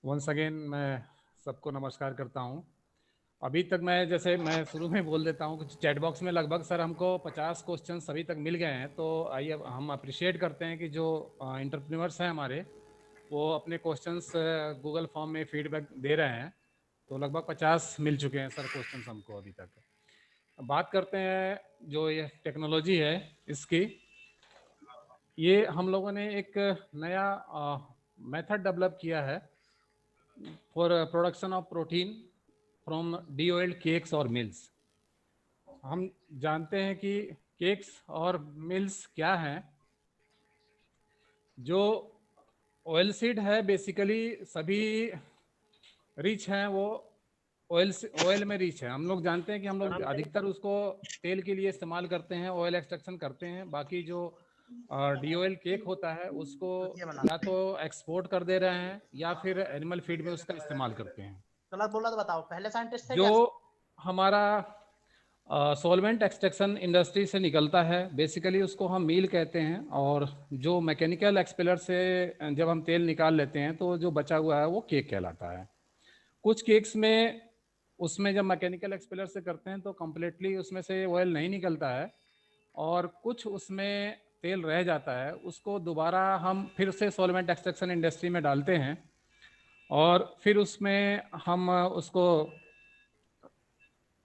Once again मैं सबको नमस्कार करता हूँ। अभी तक मैं शुरू में बोल देता हूँ कि चैट बॉक्स में लगभग सर हमको 50 क्वेश्चन अभी तक मिल गए हैं। तो आइए अब हम अप्रिशिएट करते हैं कि जो इंटरप्रेन्योर्स हैं हमारे, वो अपने क्वेश्चंस गूगल फॉर्म में फीडबैक दे रहे हैं। तो लगभग 50 मिल चुके हैं सर क्वेश्चंस हमको अभी तक। अब बात करते हैं जो ये टेक्नोलॉजी है इसकी। ये हम लोगों ने एक नया मेथड डेवलप किया है for production of protein from deoiled cakes और मिल्स। हम जानते हैं कि केक्स और मिल्स क्या हैं। जो ऑयल सीड है बेसिकली सभी रिच हैं, वो ऑयल में रिच है। हम लोग जानते हैं कि हम लोग अधिकतर उसको तेल के लिए इस्तेमाल करते हैं, ऑयल एक्सट्रैक्शन करते हैं। बाकी जो डीओएल केक होता है उसको या तो एक्सपोर्ट कर दे रहे हैं या फिर एनिमल फीड में उसका इस्तेमाल करते हैं। गलत बोला तो बताओ, पहले साइंटिस्ट थे जो क्या? हमारा सॉल्वेंट एक्सट्रैक्शन इंडस्ट्री से निकलता है बेसिकली उसको हम मील कहते हैं। और जो मैकेनिकल एक्सपेलर से जब हम तेल निकाल लेते हैं तो जो बचा हुआ है वो केक कहलाता है। कुछ केक्स में उसमें जब मैकेनिकल एक्सपेलर से करते हैं तो कम्प्लीटली उसमें से ऑयल नहीं निकलता है, और कुछ उसमें तेल रह जाता है। उसको दोबारा हम फिर से सॉल्वेंट एक्सट्रैक्शन इंडस्ट्री में डालते हैं और फिर उसमें हम उसको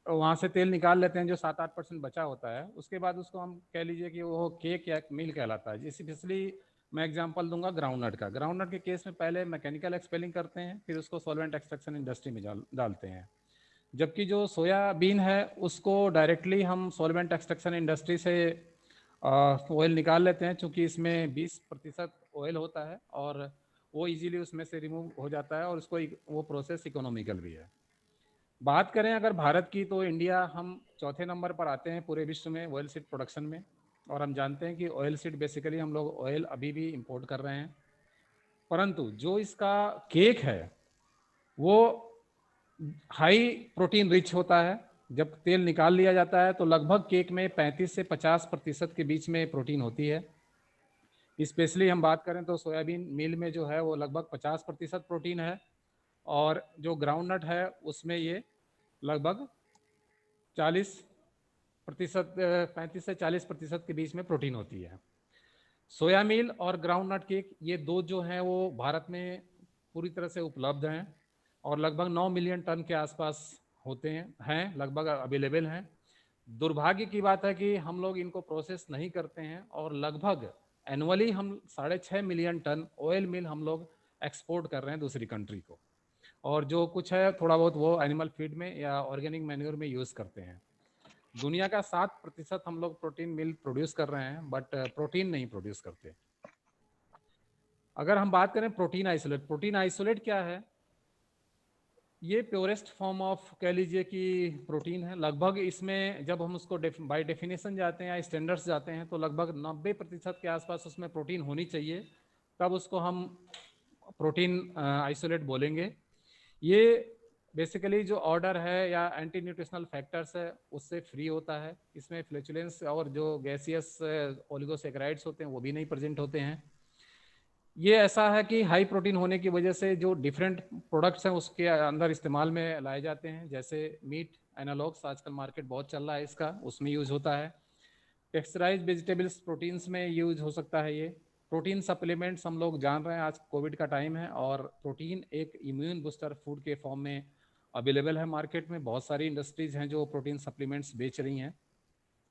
वहाँ से तेल निकाल लेते हैं। जो 7-8% बचा होता है उसके बाद उसको हम कह लीजिए कि वो केक या मिल कहलाता है। जैसे पिछली मैं एग्जांपल दूंगा ग्राउंडनट का। ग्राउंडनट के केस में पहले मैकेनिकल एक्सपेलिंग करते हैं, फिर उसको सॉल्वेंट एक्सट्रैक्शन इंडस्ट्री में डालते हैं। जबकि जो सोयाबीन है उसको डायरेक्टली हम सॉल्वेंट एक्सट्रैक्शन इंडस्ट्री से ऑयल निकाल लेते हैं, चूँकि इसमें 20% ऑयल होता है और वो इजीली उसमें से रिमूव हो जाता है और उसको वो प्रोसेस इकोनॉमिकल भी है। बात करें अगर भारत की, तो इंडिया हम चौथे नंबर पर आते हैं पूरे विश्व में ऑयल सीड प्रोडक्शन में। और हम जानते हैं कि ऑयल सीड बेसिकली हम लोग ऑयल अभी भी इंपोर्ट कर रहे हैं। परंतु जो इसका केक है वो हाई प्रोटीन रिच होता है। जब तेल निकाल लिया जाता है तो लगभग केक में 35 से 50% के बीच में प्रोटीन होती है। स्पेशली हम बात करें तो सोयाबीन मील में जो है वो लगभग 50% प्रोटीन है, और जो ग्राउंडनट है उसमें ये लगभग 40%, 35 से 40% के बीच में प्रोटीन होती है। सोया मील और ग्राउंडनट केक ये दो जो हैं वो भारत में पूरी तरह से उपलब्ध हैं और लगभग 9 मिलियन टन के आसपास होते हैं लगभग अवेलेबल हैं। दुर्भाग्य की बात है कि हम लोग इनको प्रोसेस नहीं करते हैं और लगभग एनुअली हम 6.5 मिलियन टन ऑयल मिल हम लोग एक्सपोर्ट कर रहे हैं दूसरी कंट्री को। और जो कुछ है थोड़ा बहुत वो एनिमल फीड में या ऑर्गेनिक मैन्योर में यूज़ करते हैं। दुनिया का 7% हम लोग प्रोटीन मिल प्रोड्यूस कर रहे हैं, बट प्रोटीन नहीं प्रोड्यूस करते। अगर हम बात करें प्रोटीन आइसोलेट क्या है? ये प्योरेस्ट फॉर्म ऑफ कह लीजिए कि प्रोटीन है। लगभग इसमें जब हम उसको बाय डेफिनेशन जाते हैं या स्टैंडर्ड्स जाते हैं तो लगभग 90% के आसपास उसमें प्रोटीन होनी चाहिए, तब उसको हम प्रोटीन आइसोलेट बोलेंगे। ये बेसिकली जो ऑर्डर है या एंटी न्यूट्रिशनल फैक्टर्स है उससे फ्री होता है। इसमें फ्लैचुलेंस और जो गैसियस ओलिगोसेक्राइड्स होते हैं वो भी नहीं प्रेजेंट होते हैं। ये ऐसा है कि हाई प्रोटीन होने की वजह से जो डिफरेंट प्रोडक्ट्स हैं उसके अंदर इस्तेमाल में लाए जाते हैं। जैसे मीट एनालॉग्स आजकल मार्केट बहुत चल रहा है इसका, उसमें यूज होता है। टेक्सचराइज वेजिटेबल्स प्रोटीन्स में यूज हो सकता है ये। प्रोटीन सप्लीमेंट्स हम लोग जान रहे हैं आज कोविड का टाइम है और प्रोटीन एक इम्यून बूस्टर फूड के फॉर्म में अवेलेबल है मार्केट में। बहुत सारी इंडस्ट्रीज हैं जो प्रोटीन सप्लीमेंट्स बेच रही हैं।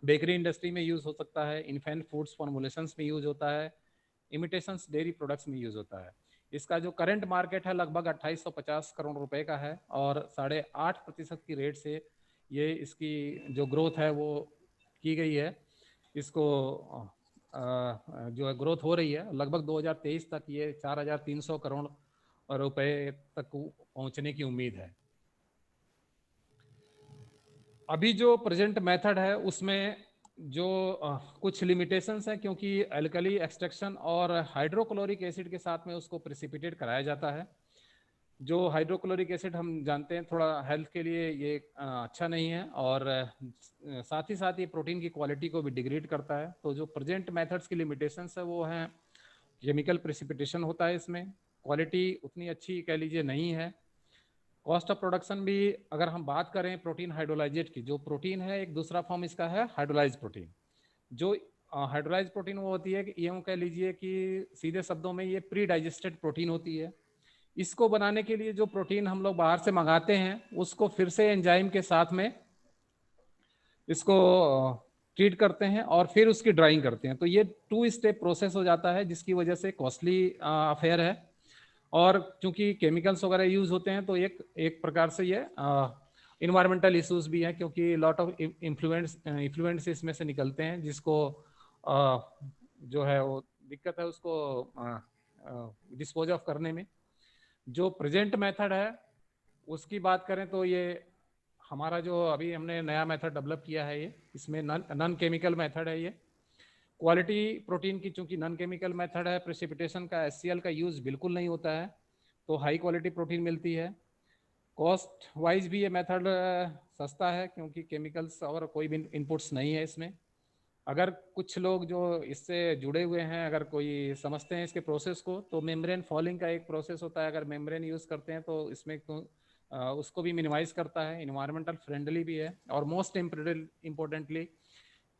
बेकरी इंडस्ट्री में यूज़ हो सकता है, इन्फेंट फूड्स फॉर्मुलेशंस में यूज़ होता है, इमिटेशंस डेयरी प्रोडक्ट्स में यूज़ होता है। इसका जो करंट मार्केट है लगभग 2850 करोड़ रुपए का है और 8.5% की रेट से ये इसकी जो ग्रोथ है वो की गई है। इसको जो है ग्रोथ हो रही है। लगभग 2023 तक ये 4300 करोड़ रुपए तक पहुंचने की उम्मीद है। अभी जो प्रेजेंट मेथड है उसमें जो कुछ लिमिटेशंस हैं, क्योंकि एल्कली एक्सट्रैक्शन और हाइड्रोक्लोरिक एसिड के साथ में उसको प्रेसिपिटेट कराया जाता है। जो हाइड्रोक्लोरिक एसिड हम जानते हैं थोड़ा हेल्थ के लिए ये अच्छा नहीं है, और साथ ही ये प्रोटीन की क्वालिटी को भी डिग्रेड करता है। तो जो प्रेजेंट मेथड्स की लिमिटेशंस है वो हैं केमिकल प्रेसिपिटेशन होता है इसमें, क्वालिटी उतनी अच्छी कह लीजिए नहीं है। कॉस्ट ऑफ प्रोडक्शन भी अगर हम बात करें प्रोटीन हाइड्रोलाइजेट की, जो प्रोटीन है एक दूसरा फॉर्म इसका है हाइड्रोलाइज प्रोटीन। जो हाइड्रोलाइज प्रोटीन वो होती है कि यूँ कह लीजिए कि सीधे शब्दों में ये प्री डाइजेस्टेड प्रोटीन होती है। इसको बनाने के लिए जो प्रोटीन हम लोग बाहर से मंगाते हैं उसको फिर से एंजाइम के साथ में इसको ट्रीट करते हैं और फिर उसकी ड्राइंग करते हैं। तो ये 2 स्टेप प्रोसेस हो जाता है, जिसकी वजह से कॉस्टली अफेयर है। और चूंकि केमिकल्स वगैरह यूज होते हैं तो एक एक प्रकार से ये इन्वायरमेंटल इश्यूज भी हैं, क्योंकि लॉट ऑफ इन्फ्लुएंस इसमें से निकलते हैं, जिसको जो है वो दिक्कत है उसको डिस्पोज ऑफ करने में। जो प्रेजेंट मेथड है उसकी बात करें तो ये हमारा जो अभी हमने नया मेथड डेवलप किया है, ये इसमें नॉन केमिकल मेथड है। ये क्वालिटी प्रोटीन की चूंकि नॉन केमिकल मेथड है, प्रेसिपिटेशन का HCl का यूज बिल्कुल नहीं होता है, तो हाई क्वालिटी प्रोटीन मिलती है। कॉस्ट वाइज भी ये मेथड सस्ता है, क्योंकि केमिकल्स और कोई भी इनपुट्स नहीं है इसमें। अगर कुछ लोग जो इससे जुड़े हुए हैं अगर कोई समझते हैं इसके प्रोसेस को, तो मेम्ब्रेन फॉलिंग का एक प्रोसेस होता है, अगर मेम्ब्रेन यूज़ करते हैं तो इसमें उसको भी मिनिमाइज करता है, इन्वायरमेंटल फ्रेंडली भी है, और मोस्ट इम्पोर्टेंटली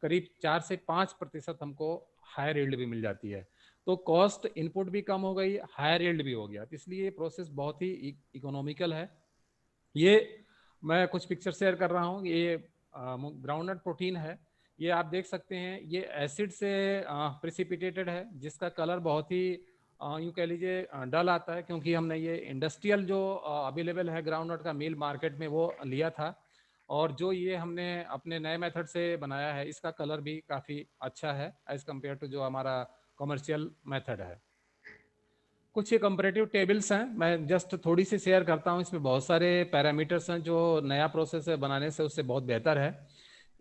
करीब 4 से 5% हमको हायर यील्ड भी मिल जाती है। तो कॉस्ट इनपुट भी कम हो गई, हायर यील्ड भी हो गया, तो इसलिए ये प्रोसेस बहुत ही इकोनॉमिकल है। ये मैं कुछ पिक्चर शेयर कर रहा हूँ। ये ग्राउंडनट प्रोटीन है, ये आप देख सकते हैं, ये एसिड से प्रेसिपिटेटेड है, जिसका कलर बहुत ही यूँ कह लीजिए डल आता है, क्योंकि हमने ये इंडस्ट्रियल जो अवेलेबल है ग्राउंडनट का मिल मार्केट में वो लिया था। और जो ये हमने अपने नए मेथड से बनाया है, इसका कलर भी काफ़ी अच्छा है एज कम्पेयर टू जो हमारा कमर्शियल मेथड है। कुछ ये कंपैरेटिव टेबल्स हैं, मैं जस्ट थोड़ी सी शेयर करता हूँ। इसमें बहुत सारे पैरामीटर्स हैं जो नया प्रोसेस है बनाने से उससे बहुत बेहतर है।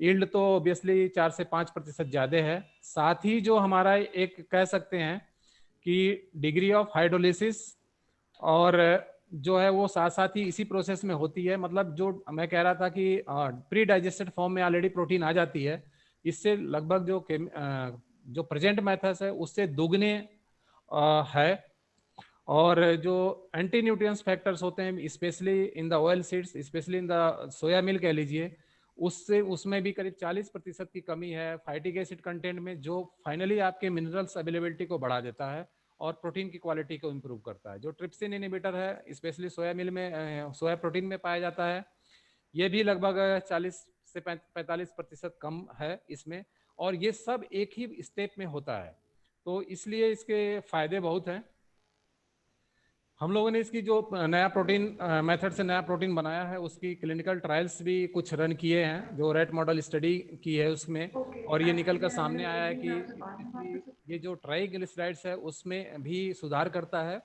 यील्ड तो ऑब्वियसली 4 से 5% ज़्यादा है। साथ ही जो हमारा एक कह सकते हैं कि डिग्री ऑफ हाइड्रोलिसिस और जो है वो साथ साथ ही इसी प्रोसेस में होती है। मतलब जो मैं कह रहा था कि प्री डाइजेस्टेड फॉर्म में ऑलरेडी प्रोटीन आ जाती है, इससे लगभग जो प्रेजेंट मेथड्स है उससे दुगने है। और जो एंटी न्यूट्रिएंट्स फैक्टर्स होते हैं specially in the oil seeds, specially in the soya meal कह लीजिए, उससे उसमें भी करीब 40% की कमी है फाइटिक एसिड कंटेंट में, जो फाइनली आपके मिनरल्स अवेलेबिलिटी को बढ़ा देता है और प्रोटीन की क्वालिटी को इम्प्रूव करता है। जो ट्रिप्सिन इनहिबिटर है स्पेशली सोया मिल में सोया प्रोटीन में पाया जाता है, ये भी लगभग 40 से 45% कम है इसमें, और ये सब एक ही स्टेप में होता है, तो इसलिए इसके फायदे बहुत हैं। हम लोगों ने इसकी जो नया प्रोटीन मेथड से नया प्रोटीन बनाया है उसकी क्लिनिकल ट्रायल्स भी कुछ रन किए हैं, जो रैट मॉडल स्टडी की है उसमें, और ये निकल कर सामने आया है कि स्पेशली ये जो ट्राइग्लिसराइड्स है उसमें भी सुधार करता है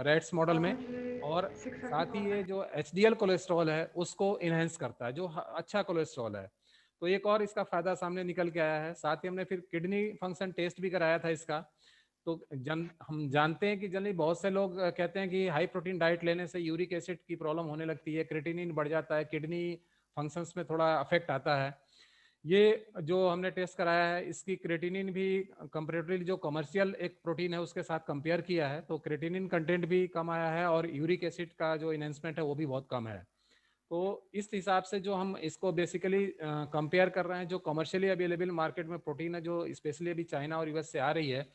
रैट्स मॉडल में, और साथ ही ये जो HDL कोलेस्ट्रॉल है उसको इनहेंस करता है, जो अच्छा कोलेस्ट्रॉल है। तो एक और इसका फायदा सामने निकल के आया है। साथ ही हमने फिर किडनी फंक्शन टेस्ट भी कराया था इसका। तो हम जानते हैं कि जनरली बहुत से लोग कहते हैं कि हाई प्रोटीन डाइट लेने से यूरिक एसिड की प्रॉब्लम होने लगती है, क्रिएटिनिन बढ़ जाता है, किडनी फंक्शंस में थोड़ा अफेक्ट आता है। ये जो हमने टेस्ट कराया है इसकी क्रिएटिनिन भी कंपेरेटिवली जो कमर्शियल एक प्रोटीन है उसके साथ कंपेयर किया है, तो क्रिएटिनिन कंटेंट भी कम आया है और यूरिक एसिड का जो इनहेंसमेंट है वो भी बहुत कम है। तो इस हिसाब से जो हम इसको बेसिकली कंपेयर कर रहे हैं, जो कमर्शियली अवेलेबल मार्केट में प्रोटीन है जो स्पेशली अभी चाइना और US से आ रही है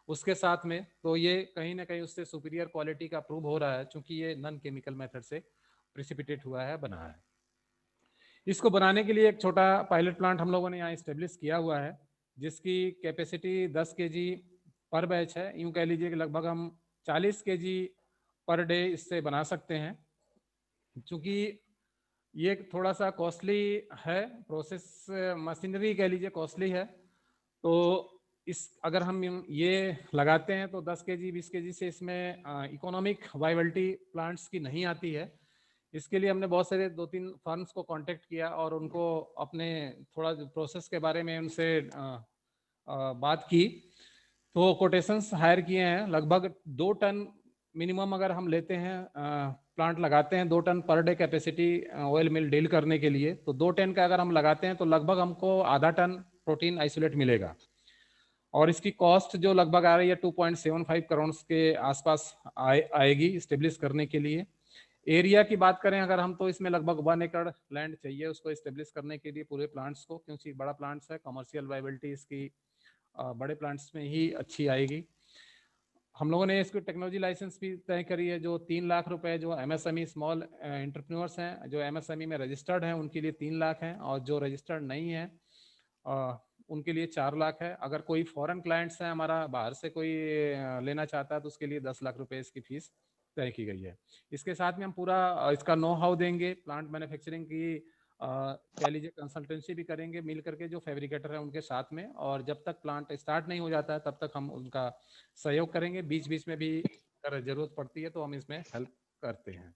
उसके साथ में, तो ये कहीं ना कहीं उससे सुपीरियर क्वालिटी का प्रूव हो रहा है, क्योंकि ये नॉन केमिकल मेथड से प्रिसिपिटेट हुआ है, बना है। इसको बनाने के लिए एक छोटा पायलट प्लांट हम लोगों ने यहाँ इस्टेब्लिश किया हुआ है, जिसकी कैपेसिटी 10 kg पर बैच है। यूँ कह लीजिए कि लगभग हम 40 kg पर डे इससे बना सकते हैं। चूँकि ये थोड़ा सा कॉस्टली है प्रोसेस, मशीनरी कह लीजिए कॉस्टली है, तो इस अगर हम ये लगाते हैं तो 10 kg 20 kg से इसमें इकोनॉमिक वाइबिलिटी प्लांट्स की नहीं आती है। इसके लिए हमने बहुत सारे 2-3 फर्म्स को कांटेक्ट किया और उनको अपने थोड़ा प्रोसेस के बारे में उनसे बात की, तो कोटेशंस हायर किए हैं। लगभग 2 टन मिनिमम अगर हम लेते हैं प्लांट लगाते हैं 2 ton per day capacity oil mill deal करने के लिए, तो 2 टन का अगर हम लगाते हैं तो लगभग हमको आधा टन प्रोटीन आइसोलेट मिलेगा। और इसकी कॉस्ट जो लगभग आ रही है 2.75 करोड़ के आसपास आएगी इस्टेब्लिश करने के लिए। एरिया की बात करें अगर हम, तो इसमें लगभग 1 एकड़ लैंड चाहिए उसको इस्टेब्लिश करने के लिए पूरे प्लांट्स को, क्योंकि बड़ा प्लांट्स है, कमर्शियल वायबिलिटी इसकी बड़े प्लांट्स में ही अच्छी आएगी। हम लोगों ने इसको टेक्नोलॉजी लाइसेंस भी तय करी है, जो 3 लाख रुपए जो एमएसएमई स्मॉल एंटरप्रेन्योर्स हैं जो एमएसएमई में रजिस्टर्ड हैं उनके लिए 3 लाख हैं, और जो रजिस्टर्ड नहीं है उनके लिए 4 लाख है। अगर कोई फॉरेन क्लाइंट्स हैं हमारा, बाहर से कोई लेना चाहता है तो उसके लिए 10 लाख रुपए इसकी फीस तय की गई है। इसके साथ में हम पूरा इसका नो हाउ देंगे, प्लांट मैन्युफैक्चरिंग की कह लीजिए कंसल्टेंसी भी करेंगे मिल करके जो फैब्रिकेटर है उनके साथ में, और जब तक प्लांट स्टार्ट नहीं हो जाता है तब तक हम उनका सहयोग करेंगे। बीच बीच में भी अगर जरूरत पड़ती है तो हम इसमें हेल्प करते हैं।